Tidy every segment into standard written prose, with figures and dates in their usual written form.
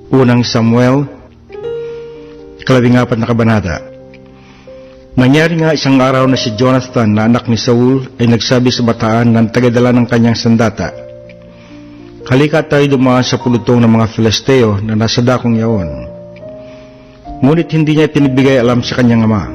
Unang Samuel, 14 na kabanata. Nangyari nga isang araw na si Jonathan na anak ni Saul ay nagsabi sa bataan ng tagadala ng kanyang sandata, "Halika tayo dumaan sa pulutong ng mga Filisteo na nasa dakong yaon." Ngunit hindi niya pinibigay alam sa kanyang ama.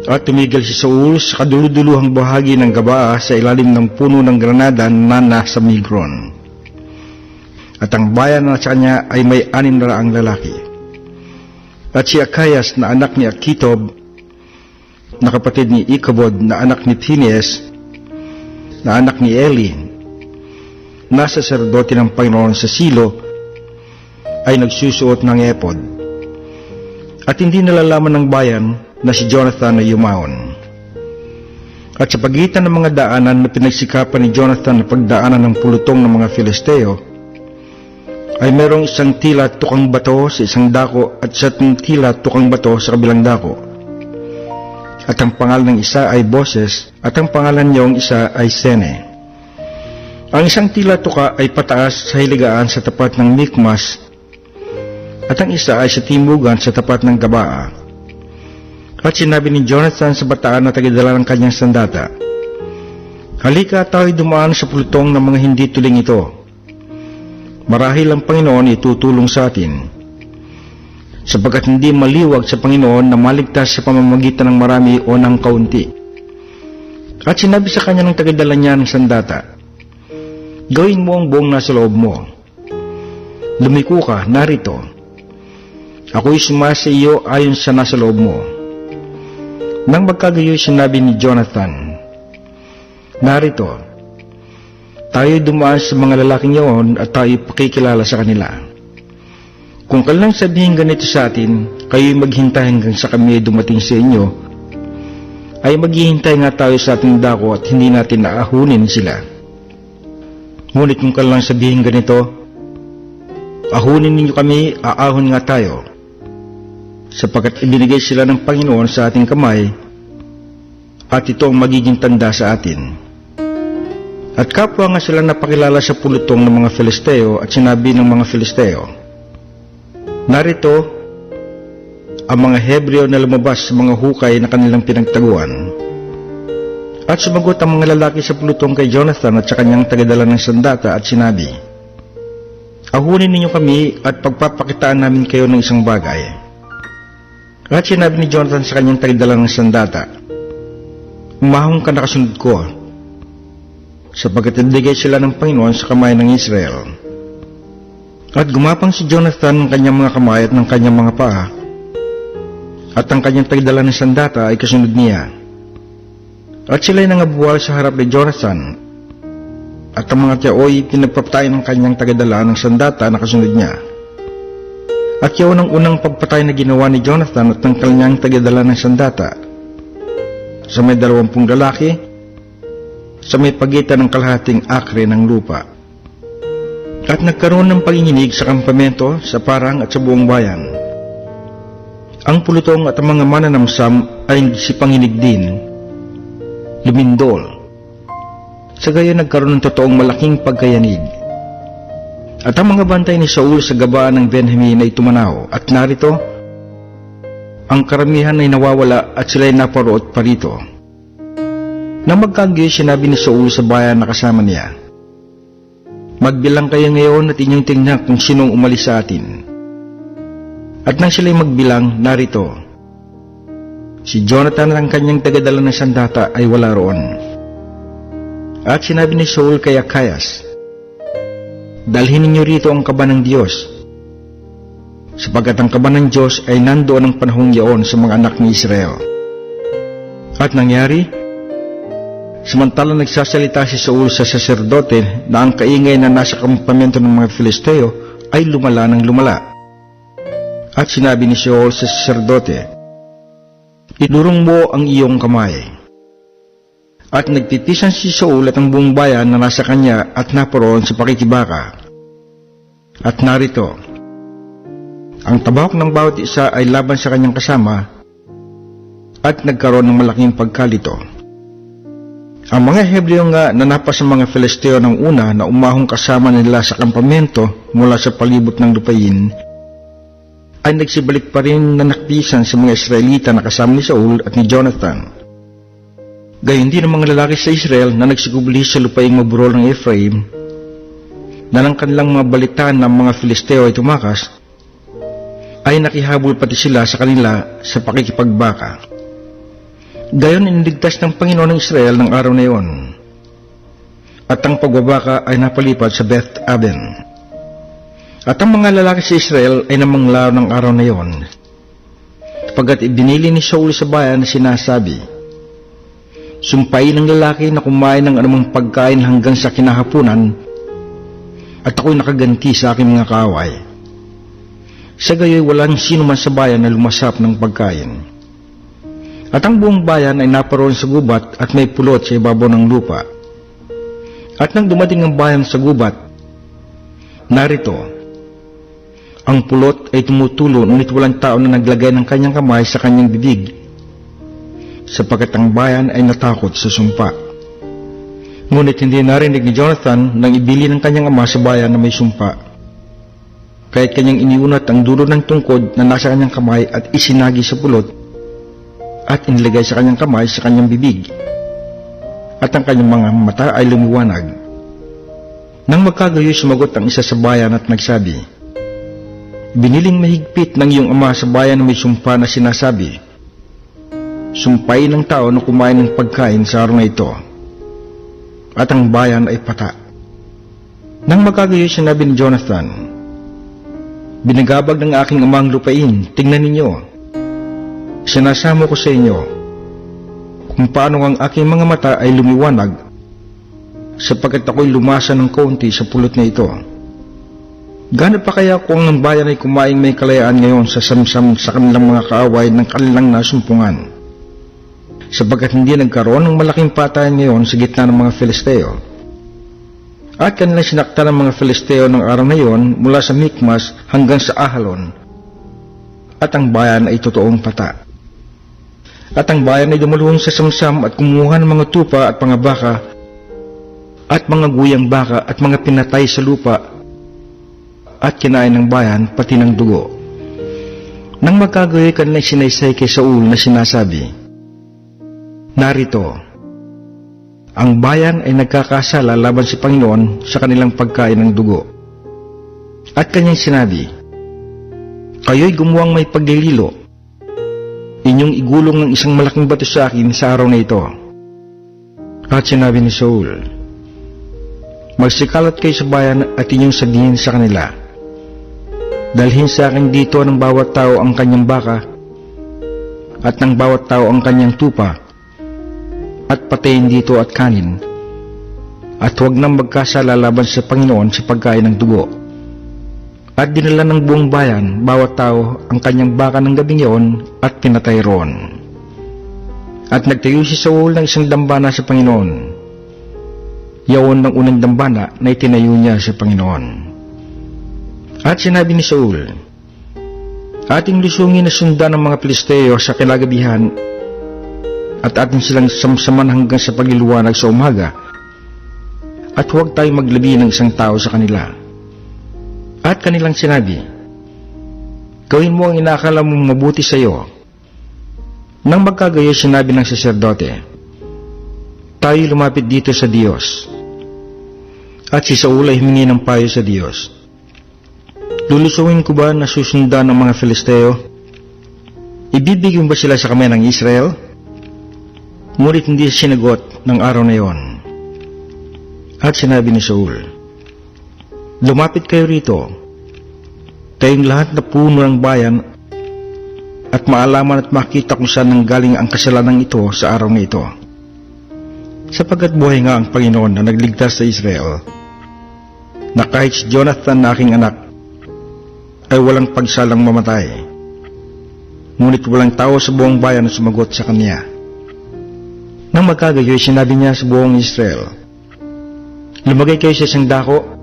At tumigil si Saul sa kaduluduluhang bahagi ng Gabaa sa ilalim ng puno ng granada na nasa Migron. At ang bayan na sa kanya ay may 600 lalaki. At si Akayas na anak ni Akitob, na kapatid ni Ikabod na anak ni Phinehas, na anak ni Eli, na saserdote ng Panginoon sa Silo, ay nagsusuot ng epod. At hindi nalalaman ng bayan na si Jonathan ay yumaon. At sa pagitan ng mga daanan na pinagsikapan ni Jonathan na pagdaanan ng pulutong ng mga Filisteo, ay merong isang tila tukang bato sa isang dako at isang tila tukang bato sa kabilang dako. At ang pangalan ng isa ay Boses at ang pangalan niyong isa ay Sene. Ang isang tila tuka ay pataas sa hiligaan sa tapat ng Mikmas at ang isa ay sa timugan sa tapat ng Gabaa. At sinabi ni Jonathan sa bataan na tagadala ng kanyang sandata, "Halika tayo dumaan sa pulutong ng mga hindi tuling ito. Marahil ang Panginoon itutulong sa atin, sapagkat hindi maliwag sa Panginoon na maligtas sa pamamagitan ng marami o ng kaunti." At sinabi sa kanya ng tagadala niya ng sandata, "Gawin mo ang buong nasa loob mo. Lumiko ka, narito. Ako'y sumasa iyo ayon sa nasa loob mo." Nang magkagayoy sinabi ni Jonathan, "Narito, tayo dumaan sa mga lalaking yaon at tayo pakikilala sa kanila. Kung kailang sabihin ganito sa atin, kayo'y maghintay hanggang sa kami ay dumating sa inyo, ay maghihintay nga tayo sa ating dako at hindi natin naahunin sila. Ngunit kung kailang sabihin ganito, ahunin ninyo kami, aahon nga tayo, sapagkat ibinigay sila ng Panginoon sa ating kamay, at ito ang magiging tanda sa atin." At kapwa nga sila napakilala sa pulutong ng mga Filisteo at sinabi ng mga Filisteo, "Narito ang mga Hebreo na lumabas sa mga hukay na kanilang pinagtaguan." At sumagot ang mga lalaki sa pulutong kay Jonathan at sa kanyang tagadala ng sandata at sinabi, "Ahunin ninyo kami at pagpapakitaan namin kayo ng isang bagay." At sinabi ni Jonathan sa kanyang tagadala ng sandata, "Umahon ka na kasunod ko, sapagkat ibigay sila ng Panginoon sa kamay ng Israel." At gumapang si Jonathan ng kanyang mga kamay at ng kanyang mga paa, at ang kanyang tagadala ng sandata ay kasunod niya. At sila'y nangabuwal sa harap ni Jonathan, at ang mga tiyaoy pinagpapatay ng kanyang tagadala ng sandata na kasunod niya. At yaon ang unang pagpatay na ginawa ni Jonathan at ng kanyang tagadala ng sandata sa may 20 lalaki sa may pagitan ng kalahating akre ng lupa. At nagkaroon ng panginginig sa kampamento, sa parang at sa buong bayan. Ang pulutong at ang mga mananamsam ay nagsipanginig din, lumindol. Sa gayon nagkaroon ng totoong malaking pagkayanig. At ang mga bantay ni Saul sa gabaan ng Benjamin ay tumanaw, at narito, ang karamihan ay nawawala at sila'y naparoot pa rito. Nang magkagayoy sinabi ni Saul sa bayan na kasama niya, "Magbilang kayo ngayon at inyong tingnan kung sinong umalis sa atin." At nang sila'y magbilang, narito, si Jonathan at ang kanyang tagadala ng sandata ay wala roon. At sinabi ni Saul kay Akayas, "Dalhin ninyo rito ang kaba ng Diyos, sapagkat ang kaba ng Diyos ay nandoon ang panahong yaon sa mga anak ni Israel." At nangyari, samantalang nagsasalita si Saul sa saserdote na ang kaingay na nasa kampamento ng mga Filisteo ay lumala ng lumala. At sinabi ni Saul sa saserdote, "Idurong mo ang iyong kamay." At nagtitisan si Saul at ang buong bayan na nasa kanya at naparoon sa pakikibaka. At narito, ang tabahok ng bawat isa ay laban sa kanyang kasama, at nagkaroon ng malaking pagkalito. Ang mga Hebreo nga na napas sa mga Filisteo ng una na umahong kasama nila sa kampamento mula sa palibot ng lupain, ay nagsibalik pa rin na naktisan sa mga Israelita na kasama ni Saul at ni Jonathan. Gayon din ang mga lalaki sa Israel na nagsigubli sa lupaing maburol ng Ephraim, na ng kanilang mga balitaan ng mga Filisteo ay tumakas, ay nakihabol pati sila sa kanila sa pakikipagbaka. Gayon iniligtas ng Panginoon ng Israel ng araw na iyon, at ang pagbabaka ay napalipad sa Beth Aven. At ang mga lalaki sa Israel ay namanglaw ng araw na iyon, sapagkat ibinili ni Saul sa bayan na sinasabi, "Sumpain ng lalaki na kumain ng anumang pagkain hanggang sa kinahapunan, at ako'y nakaganti sa aking mga kaaway." Sa gayoy walang sino man sa bayan na lumasap ng pagkain. At ang buong bayan ay naparoon sa gubat at may pulot sa ibabaw ng lupa. At nang dumating ang bayan sa gubat, narito, ang pulot ay tumutulo ngunit walang tao na naglagay ng kanyang kamay sa kanyang bibig, sapagkat ang bayan ay natakot sa sumpa. Ngunit hindi narinig ni Jonathan nang ibili ng kanyang ama sa bayan na may sumpa. Kaya't kanyang iniunat ang dulo ng tungkod na nasa kanyang kamay at isinagi sa pulot, at inilagay sa kanyang kamay sa kanyang bibig, at ang kanyang mga mata ay lumiwanag. Nang magkagayoy sumagot ang isa sa bayan at nagsabi, "Biniling mahigpit ng iyong ama sa bayan na may sumpa na sinasabi, sumpain ng tao na kumain ng pagkain sa araw na ito, at ang bayan ay pata." Nang magkagayoy sinabi ni Jonathan, "Binagabag ng aking amang lupain, tingnan ninyo. Sinasamo ko sa inyo kung paano ang aking mga mata ay lumiwanag, sapagkat ako'y lumasa ng kaunti sa pulot na ito. Gaano pa kaya kung ang bayan ay kumaing may kalayaan ngayon sa samsam sa kanilang mga kaaway ng kanilang nasumpungan, sapagkat hindi nagkaroon ng malaking patayan ngayon sa gitna ng mga Filisteo. At kanilang sinakta ng mga Filisteo ng araw na iyon mula sa Mikmas hanggang sa Ahalon, at ang bayan ay totoong pata. At ang bayan ay dumalawang sa samsam at kumuha ng mga tupa at mga baka at mga guyang baka at mga pinatay sa lupa, at kinain ng bayan pati ng dugo." Nang magkagayoy kanilang sinaysay kay Saul na sinasabi, "Narito, ang bayan ay nagkakasala laban sa Panginoon sa kanilang pagkain ng dugo." At kanyang sinabi, "Kayo'y gumawa may paglililo. Inyong igulong ng isang malaking bato sa akin sa araw na ito." At sinabi ni Saul, "Magsikalat kayo sa bayan at inyong sabihin sa kanila, dalhin sa akin dito ng bawat tao ang kanyang baka, at ng bawat tao ang kanyang tupa, at patayin dito at kanin, at huwag nang magkasala laban sa Panginoon sa pagkain ng dugo." At dinala ng buong bayan, bawat tao, ang kanyang baka ng gabing iyon at pinatay roon. At nagtayo si Saul ng isang dambana sa Panginoon. Yaon ng unang dambana na itinayo niya sa Panginoon. At sinabi ni Saul, "Ating lusungin na sundan ng mga Filisteo sa kinagabihan, at ating silang samsaman hanggang sa pagliliwanag sa umaga, at huwag tayo maglabi ng isang tao sa kanila." At kanilang sinabi, "Gawin mo ang inaakala mong mabuti sa iyo." Nang magkagayoy sinabi ng saserdote, "Tayo lumapit dito sa Diyos." At si Saul ay humingi ng payo sa Diyos, "Lulusuin ko ba na susundan ng mga Filisteo? Ibibigyan ba sila sa kamay ng Israel?" Ngunit hindi sinagot ng araw na iyon. At sinabi ni Saul, "Lumapit kayo rito, tayong lahat na puno ng bayan, at maalaman at makita kung saan nanggaling ang kasalanan ito sa araw na ito. Sapagkat buhay nga ang Panginoon na nagligtas sa Israel, na kahit si Jonathan na aking anak ay walang pagsalang mamatay, ngunit walang tao sa buong bayan na sumagot sa kanya." Nang magkagayoy sinabi niya sa buong Israel, "Lumagay kayo sa isang dako,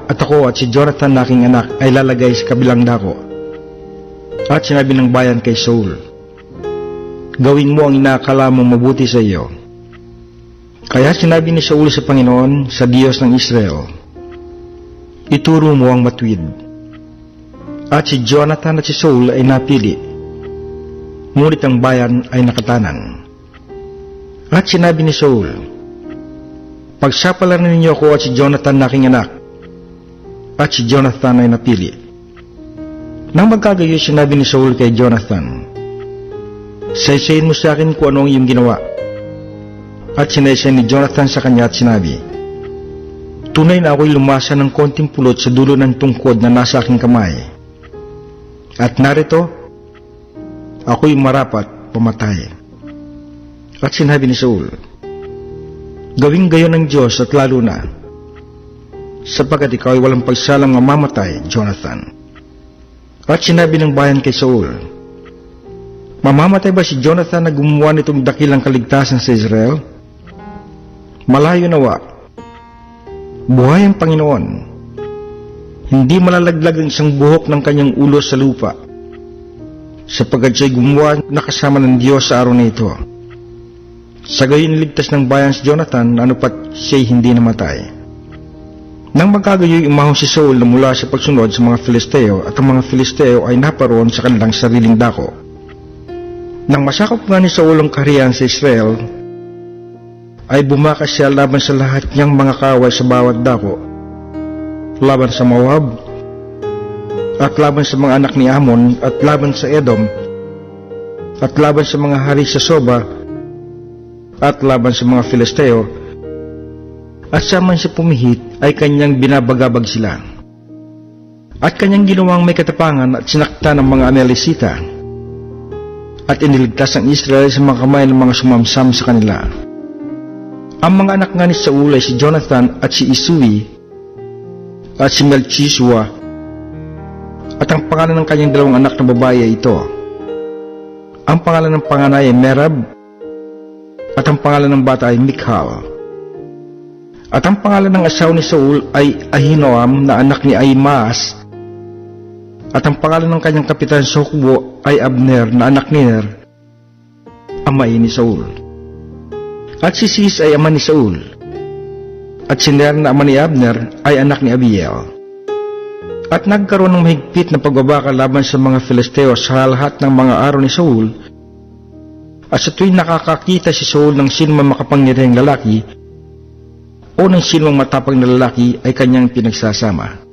at ako at si Jonathan na aking anak ay lalagay sa kabilang dako." At sinabi ng bayan kay Saul, "Gawin mo ang inaakala mong mabuti sa iyo." Kaya sinabi ni Saul sa Panginoon, sa Diyos ng Israel, ituro mo ang matuwid. At si Jonathan at si Saul ay napili, ngunit ang bayan ay nakatanan. At sinabi ni Saul, pagsapalaran ninyo ako at si Jonathan na aking anak. At si Jonathan ay napili. Nang magkagayo, sinabi ni Saul kay Jonathan, saysayin mo sa akin kung ano ang iyong ginawa. At sinaysay ni Jonathan sa kanya at sinabi, tunay na ako'y lumasa ng konting pulot sa dulo ng tungkod na nasa aking kamay. At narito, ako'y marapat pumatay. At sinabi ni Saul, gawing gayon ng Diyos at lalo na, sapagkat ikaw ay walang pagsalang mamamatay, Jonathan. At sinabi ng bayan kay Saul, mamamatay ba si Jonathan na gumawa nitong dakilang kaligtasan sa Israel? Malayo nawa, buhay ang Panginoon. Hindi malalaglag ang isang buhok ng kanyang ulo sa lupa, sapagkat siya'y gumawa na kasama ng Diyos sa araw na ito. Sa gayon niligtas ng bayan si Jonathan, ano pat siya'y hindi namatay. Nang magkagayoy, umahon si Saul na mula sa pagsunod sa mga Filisteo, at ang mga Filisteo ay naparoon sa kanilang sariling dako. Nang masakop nga ni Saul ang kaharian sa Israel, ay bumakas siya laban sa lahat niyang mga kaway sa bawat dako, laban sa Moab, at laban sa mga anak ni Ammon, at laban sa Edom, at laban sa mga hari sa Soba, at laban sa mga Filisteo. At saman siya pumihit, ay kanyang binabagabag sila. At kanyang ginawang may katapangan at sinakta ng mga Amalekita, at iniligtas ang Israel sa mga kamay ng mga sumamsam sa kanila. Ang mga anak nga ni Saul ay si Jonathan at si Isui at si Melchishua, at ang pangalan ng kanyang dalawang anak na babae ay ito. Ang pangalan ng panganay ay Merab, at ang pangalan ng bata ay Michal. At ang pangalan ng asawa ni Saul ay Ahinoam na anak ni Ahimaas, at ang pangalan ng kanyang kapitan sa hukbo ay Abner na anak ni Ner, amay ni Saul. At si Cis ay ama ni Saul, at si Ner na ama ni Abner ay anak ni Abiel. At nagkaroon ng mahigpit na pagbabaka laban sa mga Filisteo sa lahat ng mga araw ni Saul, at sa tuwing nakakakita si Saul ng sinumang makapangyarihang lalaki o ng sinumang matapang na lalaki ay kanyang pinagsasama.